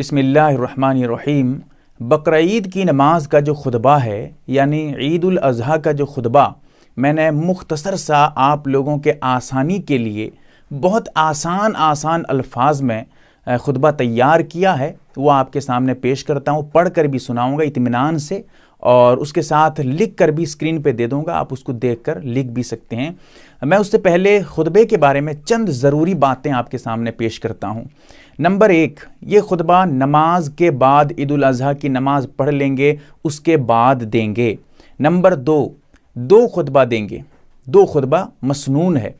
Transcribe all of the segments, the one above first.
بسم اللہ الرحمن الرحیم۔ بقر عید کی نماز کا جو خطبہ ہے یعنی عید الاضحیٰ کا جو خطبہ میں نے مختصر سا آپ لوگوں کے آسانی کے لیے بہت آسان الفاظ میں خطبہ تیار کیا ہے، وہ آپ کے سامنے پیش کرتا ہوں، پڑھ کر بھی سناؤں گا اطمینان سے، اور اس کے ساتھ لکھ کر بھی اسکرین پہ دے دوں گا، آپ اس کو دیکھ کر لکھ بھی سکتے ہیں۔ میں اس سے پہلے خطبے کے بارے میں چند ضروری باتیں آپ کے سامنے پیش کرتا ہوں۔ نمبر 1، یہ خطبہ نماز کے بعد عید الاضحیٰ کی نماز پڑھ لیں گے، اس کے بعد دیں گے۔ نمبر 2، دو خطبہ دیں گے، دو خطبہ مسنون ہے،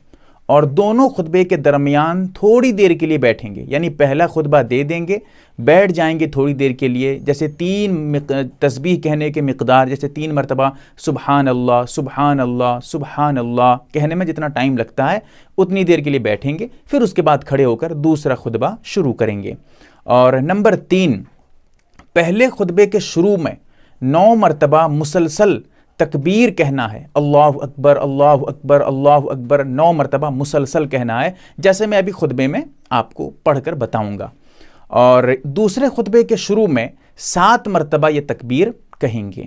اور دونوں خطبے کے درمیان تھوڑی دیر کے لیے بیٹھیں گے، یعنی پہلا خطبہ دے دیں گے، بیٹھ جائیں گے تھوڑی دیر کے لیے، جیسے 3 تسبیح کہنے کے مقدار، جیسے 3 مرتبہ سبحان اللہ سبحان اللہ سبحان اللہ کہنے میں جتنا ٹائم لگتا ہے اتنی دیر کے لیے بیٹھیں گے، پھر اس کے بعد کھڑے ہو کر دوسرا خطبہ شروع کریں گے۔ اور نمبر 3، پہلے خطبے کے شروع میں 9 مرتبہ مسلسل تکبیر کہنا ہے، اللہ اکبر اللہ اکبر اللہ اکبر، 9 مرتبہ مسلسل کہنا ہے، جیسے میں ابھی خطبے میں آپ کو پڑھ کر بتاؤں گا۔ اور دوسرے خطبے کے شروع میں 7 مرتبہ یہ تکبیر کہیں گے۔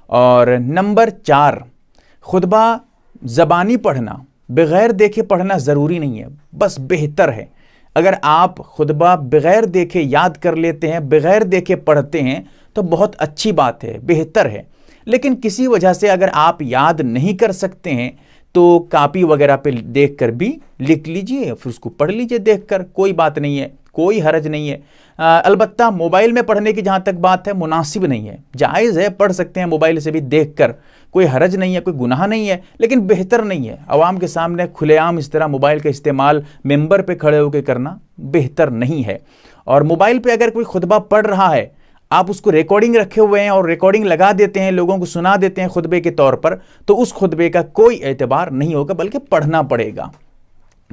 اور نمبر 4، خطبہ زبانی پڑھنا، بغیر دیکھے پڑھنا ضروری نہیں ہے، بس بہتر ہے۔ اگر آپ خطبہ بغیر دیکھے یاد کر لیتے ہیں، بغیر دیکھے پڑھتے ہیں تو بہت اچھی بات ہے، بہتر ہے۔ لیکن کسی وجہ سے اگر آپ یاد نہیں کر سکتے ہیں تو کاپی وغیرہ پہ دیکھ کر بھی لکھ لیجئے، پھر اس کو پڑھ لیجئے دیکھ کر، کوئی بات نہیں ہے، کوئی حرج نہیں ہے۔ البتہ موبائل میں پڑھنے کی جہاں تک بات ہے مناسب نہیں ہے، جائز ہے، پڑھ سکتے ہیں موبائل سے بھی دیکھ کر، کوئی حرج نہیں ہے، کوئی گناہ نہیں ہے، لیکن بہتر نہیں ہے۔ عوام کے سامنے کھلے عام اس طرح موبائل کا استعمال ممبر پہ کھڑے ہو کے کرنا بہتر نہیں ہے۔ اور موبائل پہ اگر کوئی خطبہ پڑھ رہا ہے، آپ اس کو ریکارڈنگ رکھے ہوئے ہیں اور ریکارڈنگ لگا دیتے ہیں، لوگوں کو سنا دیتے ہیں خطبے کے طور پر، تو اس خطبے کا کوئی اعتبار نہیں ہوگا، بلکہ پڑھنا پڑے گا۔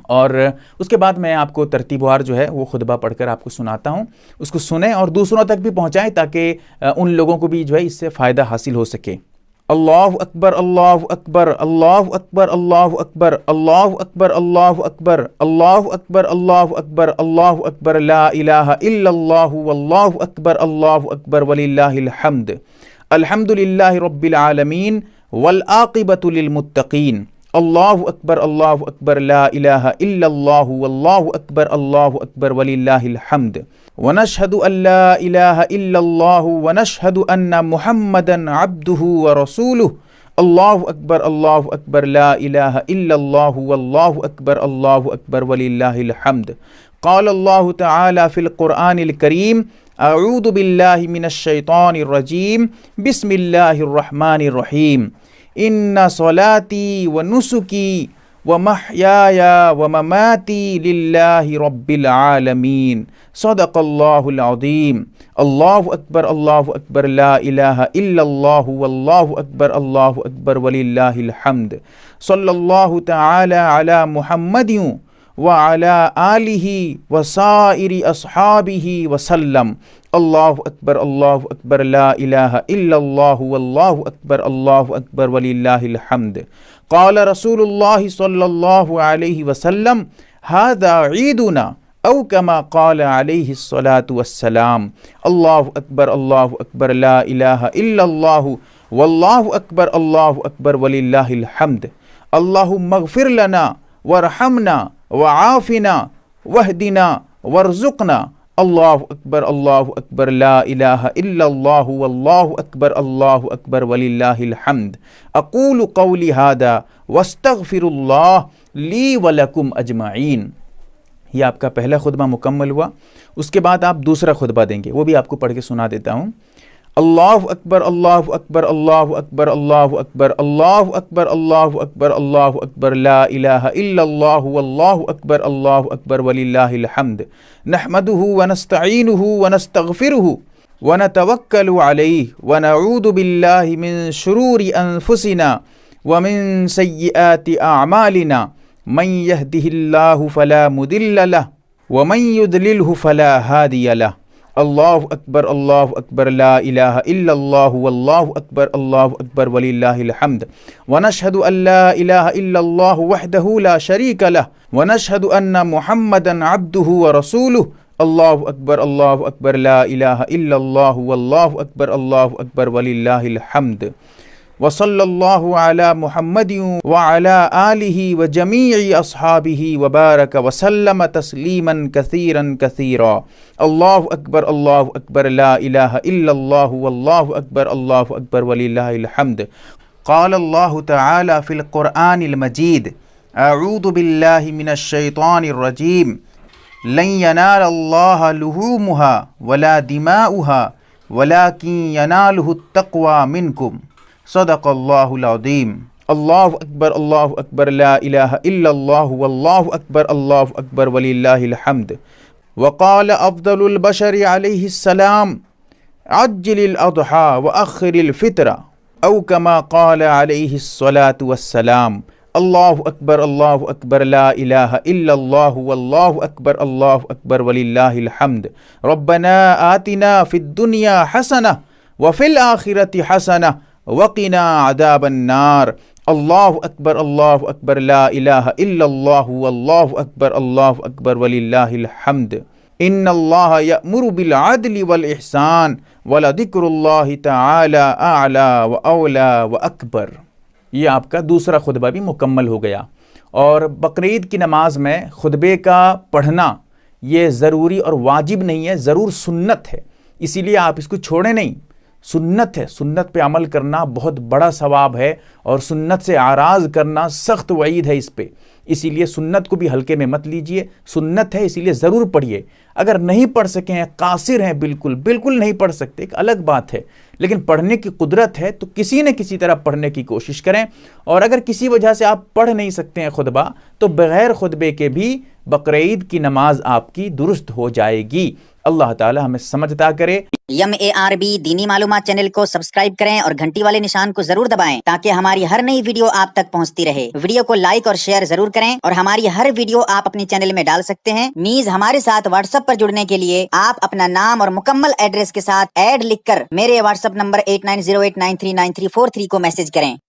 اور اس کے بعد میں آپ کو ترتیب وار جو ہے وہ خطبہ پڑھ کر آپ کو سناتا ہوں، اس کو سنیں اور دوسروں تک بھی پہنچائیں تاکہ ان لوگوں کو بھی جو ہے اس سے فائدہ حاصل ہو سکے۔ اللہ اکبر اللہ اکبر اللہ اکبر اللہ اکبر اللہ اکبر اللہ اکبر اللہ اکبر اللہ اکبر اللہ اکبر لا الہ الا اللہ واللہ اکبر اللہ اکبر وللہ الحمد، الحمد للہ رب العالمین والعاقبۃ للمتقین، اللہ اکبر لا الہ الا اللہ واللہ اکبر اللہ الحمد، ونشہد ان لا الہ الا اللہ ونشہد ان محمدا عبدہ ورسولہ، اللہ اکبر لا الہ الا اللہ واللہ اکبر وللہ الحمد۔ قال اللہ تعالی فی القرآن الکریم، اعوذ باللہ من الشیطان الرجیم، بسم اللہ الرحمن الرحیم، ان صلاتی و نسکی و محیای و مماتی للہ رب العالمین، صدق اللہ العظیم، اللہ اکبر لا الہ الا اللہ واللہ اکبر وللہ الحمد، صلی اللہ تعالی علی محمد وعلی آلہ وسائر اصحابہ وسلم، اللہ اکبر لا الہ الا اللہ واللہ اکبر وللہ الحمد۔ قال رسول اللہ صلی اللہ علیہ وسلم، ھذا عیدنا، او کما قال علیہ الصلاۃ والسلام، اللہ اکبر لا الہ الا اللہ واللہ اکبر وللہ الحمد، اللہم اغفر لنا وارحمنا وعافنا واہدنا وارزقنا، اللہ اکبر لا الہ الا اللہ واللہ اکبر وللہ الحمد، اقول قولی ھذا واستغفر اللہ لی ولکم اجمعین۔ یہ آپ کا پہلا خطبہ مکمل ہوا، اس کے بعد آپ دوسرا خطبہ دیں گے، وہ بھی آپ کو پڑھ کے سنا دیتا ہوں۔ اللہ اکبر اللہ اکبر اللہ اکبر اللہ اکبر اللہ اکبر اللہ اکبر اللہ اکبر لا الہ الا اللہ واللہ اکبر وللہ الحمد، نحمدہ ونستعینہ ونستغفرہ ونتوکل علیہ ونعوذ باللہ من شرور انفسنا ومن سیئات اعمالنا، من یہدہ اللہ فلا مضل لہ ومن یضللہ فلا ہادی لہ، اللہ اکبر لا الہ الا اللہ واللہ اکبر وللہ الحمد، ونشہد ان لا الہ الا اللہ وحدہ لا شریک لہ، ونشہد ان محمدا عبدہ ورسولہ، اللہ اکبر لا الہ الا اللہ واللہ اکبر وللہ الحمد وصلی اللہ علی محمد وعلی آلہ وجمیع اصحابہ وبارک وسلم تسلیما کثیرا کثیرا اللہ اکبر لا الہ الا اللہ واللہ اکبر وللہ الحمد قال اللہ تعالی فی القرآن المجید اعوذ باللہ من الشیطان الرجیم لن ینال اللہ لحومها ولا دماؤها ولکن ینالہ التقوی منکم صدق اللہ العظیم اللہ اکبر لا الہ الا اللہ واللہ اکبر وللہ الحمد وقال افضل البشر علیہ السلام عجل الاضحى واخر الفطر او کما قال علیہ الصلاة والسلام اللہ اکبر لا الہ الا اللہ واللہ اکبر وللہ الحمد ربنا آتنا فی الدنیا حسنہ وفی الآخرۃ حسنہ وقنا عذاب النار اللہ اکبر لا الہ الا اللہ واللہ اکبر وللہ الحمد ان اللہ یأمر بالعدل والاحسان ولذکر اللہ تعالی اعلی واولی واکبر۔ یہ آپ کا دوسرا خطبہ بھی مکمل ہو گیا، اور بقرعید کی نماز میں خطبے کا پڑھنا یہ ضروری اور واجب نہیں ہے، ضرور سنت ہے، اسی لیے آپ اس کو چھوڑیں نہیں، سنت ہے، سنت پہ عمل کرنا بہت بڑا ثواب ہے، اور سنت سے اعراض کرنا سخت وعید ہے اس پہ، اسی لیے سنت کو بھی ہلکے میں مت لیجئے، سنت ہے اسی لیے ضرور پڑھیے۔ اگر نہیں پڑھ سکیں ہیں، قاصر ہیں، بالکل نہیں پڑھ سکتے، ایک الگ بات ہے، لیکن پڑھنے کی قدرت ہے تو کسی نہ کسی طرح پڑھنے کی کوشش کریں، اور اگر کسی وجہ سے آپ پڑھ نہیں سکتے ہیں خطبہ تو بغیر خطبے کے بھی بقرعید کی نماز آپ کی درست ہو جائے گی۔ اللہ تعالی ہمیں سمجھ عطا کرے۔ MARB دینی معلومات چینل کو سبسکرائب کریں اور گھنٹی والے نشان کو ضرور دبائیں تاکہ ہماری ہر نئی ویڈیو آپ تک پہنچتی رہے۔ ویڈیو کو لائک اور شیئر ضرور کریں، اور ہماری ہر ویڈیو آپ اپنے چینل میں ڈال سکتے ہیں۔ نیز ہمارے ساتھ واٹس ایپ پر جڑنے کے لیے آپ اپنا نام اور مکمل ایڈریس کے ساتھ ایڈ لکھ کر میرے واٹس ایپ نمبر 8908939343 کو میسج کریں۔